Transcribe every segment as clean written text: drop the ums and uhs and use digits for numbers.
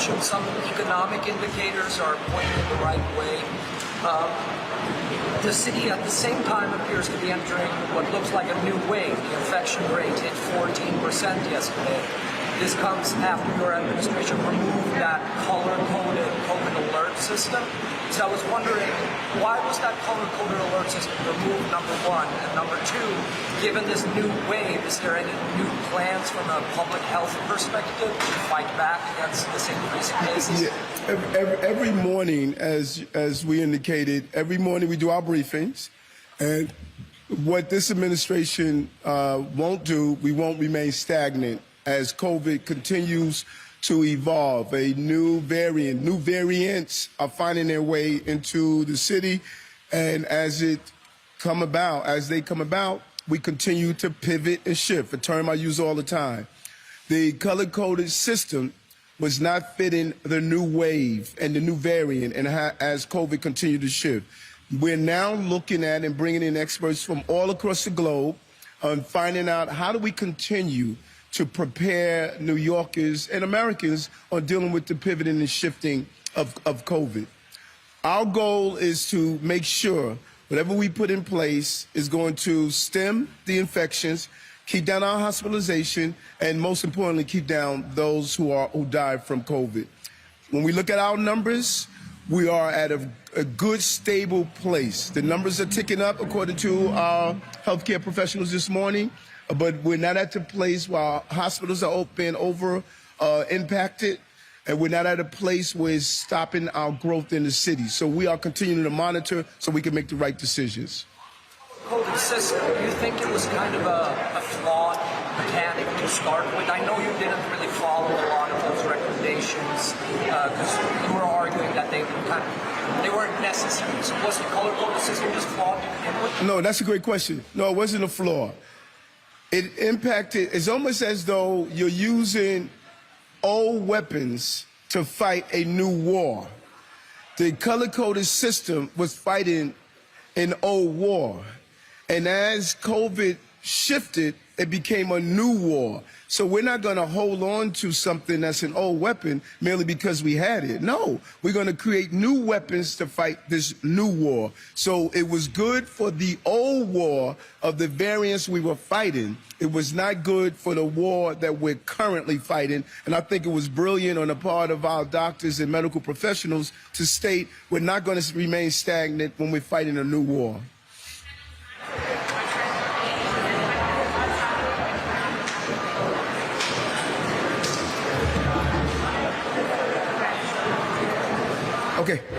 mentioned some economic indicators are pointing the right way. The city at the same time appears to be entering what looks like a new wave. The infection rate hit 14% yesterday. This comes after your administration removed that color-coded COVID alert system. So I was wondering, why was that color-coded alert system removed, number one? And number two, given this new wave, is there any new plans from a public health perspective to fight back against this increasing cases? Yeah, every morning, as we indicated, every morning we do our briefings. And what this administration won't do, we won't remain stagnant as COVID continues to evolve. A new variants are finding their way into the city. And as they come about, we continue to pivot and shift, a term I use all the time. The color-coded system was not fitting the new wave and the new variant, and as COVID continued to shift. We're now looking at and bringing in experts from all across the globe on finding out how do we continue to prepare New Yorkers and Americans on dealing with the pivoting and shifting of COVID. Our goal is to make sure whatever we put in place is going to stem the infections, keep down our hospitalization, and most importantly, keep down those who died from COVID. When we look at our numbers, we are at a good, stable place. The numbers are ticking up according to our healthcare professionals this morning, but we're not at the place where hospitals are open, impacted, and we're not at a place where it's stopping our growth in the city. So we are continuing to monitor so we can make the right decisions. COVID system, do you think it was kind of a flawed mechanic to start with? I know you didn't really follow a lot of those recommendations because you were arguing that they weren't necessary. So was the color-coded system just flawed to begin with? No, that's a great question. No, it wasn't a flaw. It impacted, it's almost as though you're using old weapons to fight a new war. The color-coded system was fighting an old war. And as COVID shifted, it became a new war. So we're not going to hold on to something that's an old weapon merely because we had it. No, we're going to create new weapons to fight this new war. So it was good for the old war of the variants we were fighting. It was not good for the war that we're currently fighting. And I think it was brilliant on the part of our doctors and medical professionals to state we're not going to remain stagnant when we're fighting a new war. Okay. I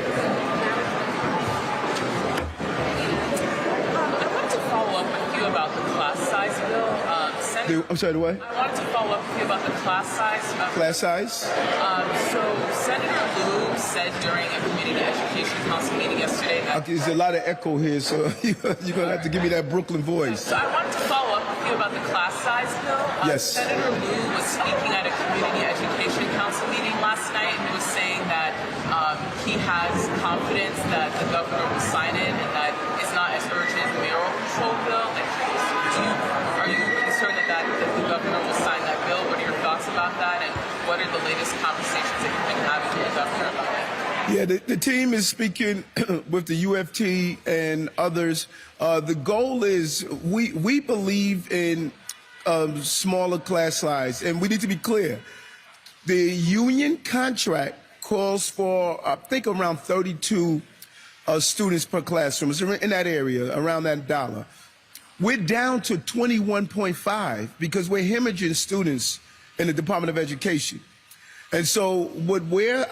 wanted to follow up with you about the class size bill. I'm sorry, the what? I wanted to follow up with you about the class size. Class size? So Senator Lieu said during a Community Education Council meeting yesterday that... Okay, there's a lot of echo here, so you're going to have to give me that Brooklyn voice. So I wanted to follow up with you about the class size bill. Yes. Senator Lieu was speaking at a Community Education Council meeting last night and was saying that he has confidence that the governor will sign it and that it's not as urgent as the mayoral control bill. Are you concerned that the governor will sign that bill? What are your thoughts about that? And what are the latest conversations that you've been having with the governor about it? Yeah, the team is speaking with the UFT and others. The goal is we believe in smaller class size, and we need to be clear. The union contract calls for, I think, around 32 students per classroom. It's in that area, around that dollar. We're down to 21.5 because we're hemorrhaging students in the Department of Education. And so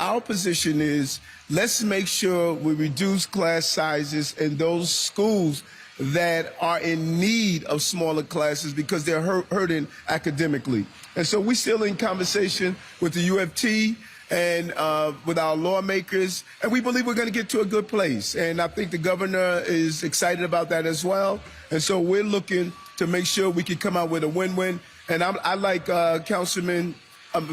our position is, let's make sure we reduce class sizes in those schools that are in need of smaller classes because they're hurting academically. And so we're still in conversation with the UFT and with our lawmakers, and we believe we're going to get to a good place. And I think the governor is excited about that as well. And so we're looking to make sure we can come out with a win-win. And I like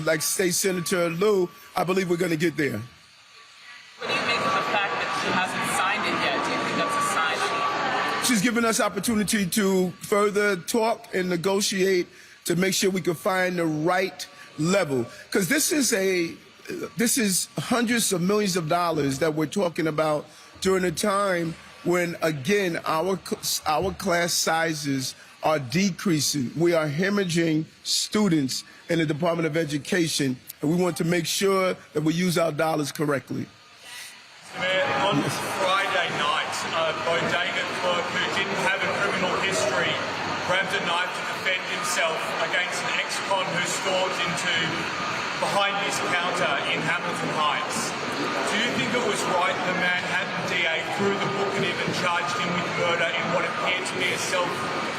like State Senator Lieu, I believe we're going to get there. What do you make of the fact that she hasn't signed it yet? Do you think that's a sign? She's given us opportunity to further talk and negotiate to make sure we can find the right level. Because this is this is hundreds of millions of dollars that we're talking about during a time when, again, our class sizes are decreasing. We are hemorrhaging students in the Department of Education, and we want to make sure that we use our dollars correctly. Mayor, on Friday night, a bodega clerk who didn't have a criminal history grabbed a knife to defend himself against an ex-con who stormed into behind his counter in Hamilton Heights. Do you think it was right the Manhattan DA threw the book and even charged him with murder in what appeared to be a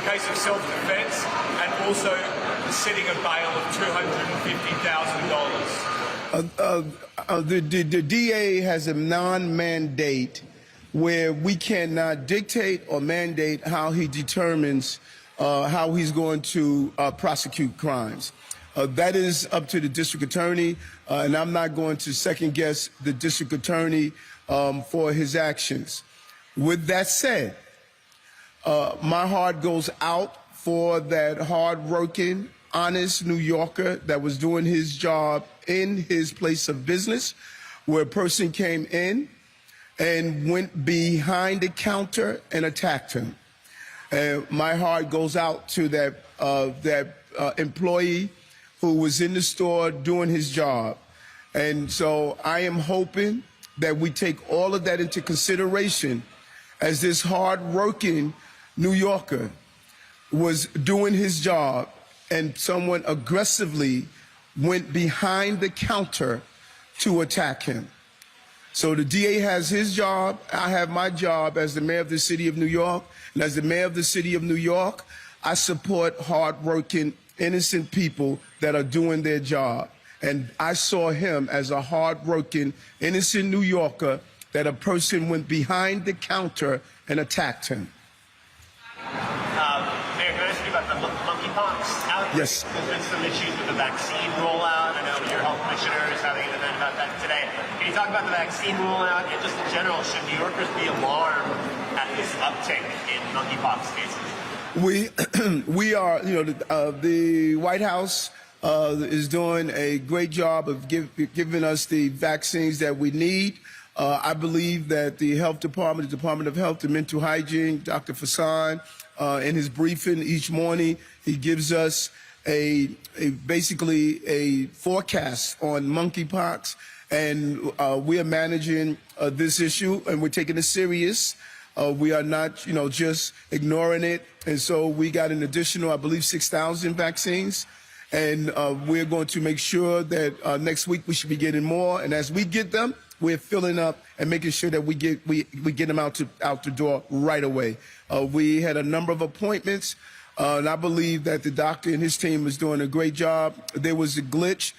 case of self-defense, and also the setting a bail of $250,000? The DA has a non-mandate where we cannot dictate or mandate how he determines how he's going to prosecute crimes. That is up to the district attorney, and I'm not going to second guess the district attorney for his actions. With that said, my heart goes out for that hard-working, honest New Yorker that was doing his job in his place of business, where a person came in and went behind the counter and attacked him. My heart goes out to that employee who was in the store doing his job. And so I am hoping that we take all of that into consideration as this hard-working New Yorker was doing his job and someone aggressively went behind the counter to attack him. So the DA has his job. I have my job as the mayor of the city of New York. And as the mayor of the city of New York, I support hardworking, innocent people that are doing their job. And I saw him as a hardworking, innocent New Yorker that a person went behind the counter and attacked him. Mayor, can I ask you about the monkeypox outbreak? Yes. There's been some issues with the vaccine rollout. I know your health commissioner is having an event about that today. Can you talk about the vaccine rollout and just in general, should New Yorkers be alarmed at this uptick in monkeypox cases? We are, the White House is doing a great job of giving us the vaccines that we need. I believe that the Health Department, the Department of Health and Mental Hygiene, Dr. Fassan, in his briefing each morning, he gives us basically a forecast on monkeypox, and we are managing this issue, and we're taking it serious. We are not, just ignoring it. And so we got an additional, I believe, 6,000 vaccines. And we're going to make sure that next week we should be getting more. And as we get them, we're filling up and making sure that we get them out the door right away. We had a number of appointments, and I believe that the doctor and his team is doing a great job. There was a glitch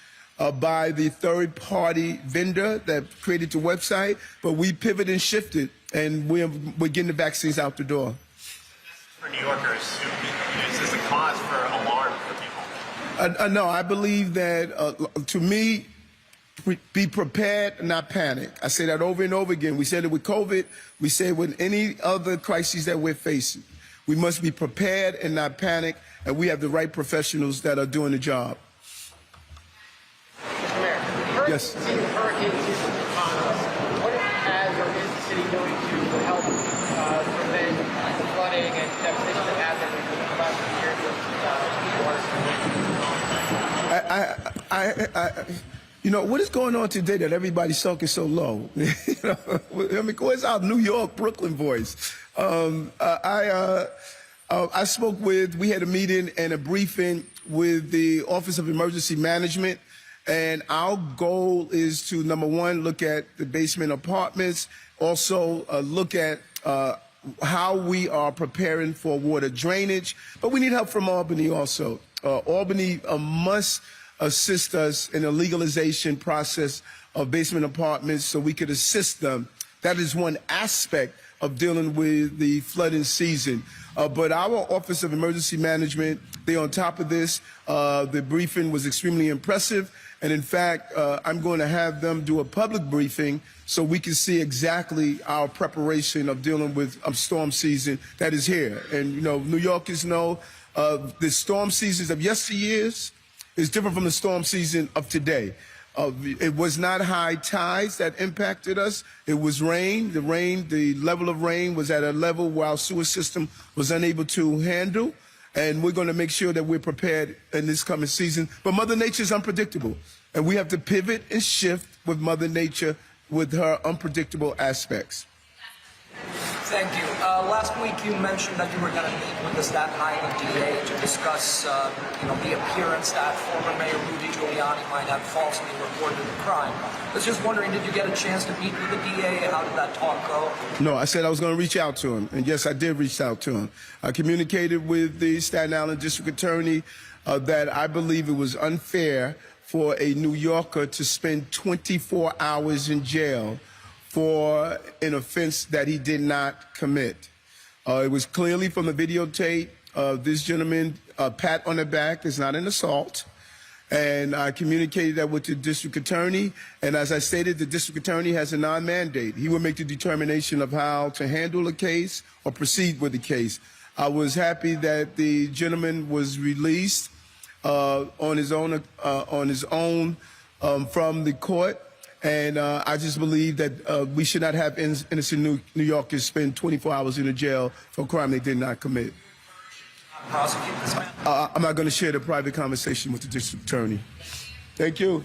by the third-party vendor that created the website, but we pivoted and shifted, and we're getting the vaccines out the door. For New Yorkers, is this a cause for alarm for people? No, I believe that, to me, be prepared, not panic. I say that over and over again. We said it with COVID. We say it with any other crises that we're facing. We must be prepared and not panic, and we have the right professionals that are doing the job. Mr. Mayor, Yes. hurricane season upon us. What has or is the city doing to help prevent the flooding and devastation that happened in the last few years? What is going on today that everybody's talking so low? Where's our New York, Brooklyn voice? I we had a meeting and a briefing with the Office of Emergency Management, and our goal is to, number one, look at the basement apartments, also look at how we are preparing for water drainage, but we need help from Albany also. Albany must assist us in the legalization process of basement apartments so we could assist them. That is one aspect of dealing with the flooding season. But our Office of Emergency Management, they're on top of this. The briefing was extremely impressive. And in fact, I'm going to have them do a public briefing so we can see exactly our preparation of dealing with storm season that is here. And, New Yorkers know the storm seasons of yesteryears is different from the storm season of today. It was not high tides that impacted us. It was rain. The level of rain was at a level where our sewer system was unable to handle. And we're going to make sure that we're prepared in this coming season. But Mother Nature is unpredictable. And we have to pivot and shift with Mother Nature with her unpredictable aspects. Thank you. Last week you mentioned that you were going to meet with the Staten Island DA to discuss, the appearance that former Mayor Rudy Giuliani might have falsely reported the crime. I was just wondering, did you get a chance to meet with the DA? How did that talk go? No, I said I was going to reach out to him. And yes, I did reach out to him. I communicated with the Staten Island District Attorney that I believe it was unfair for a New Yorker to spend 24 hours in jail for an offense that he did not commit. It was clearly from the videotape. This gentleman, pat on the back, is not an assault. And I communicated that with the district attorney. And as I stated, the district attorney has a non-mandate. He will make the determination of how to handle a case or proceed with the case. I was happy that the gentleman was released on his own from the court. And I just believe that we should not have innocent New Yorkers spend 24 hours in a jail for a crime they did not commit. Prosecute this man? I'm not going to share the private conversation with the district attorney. Thank you.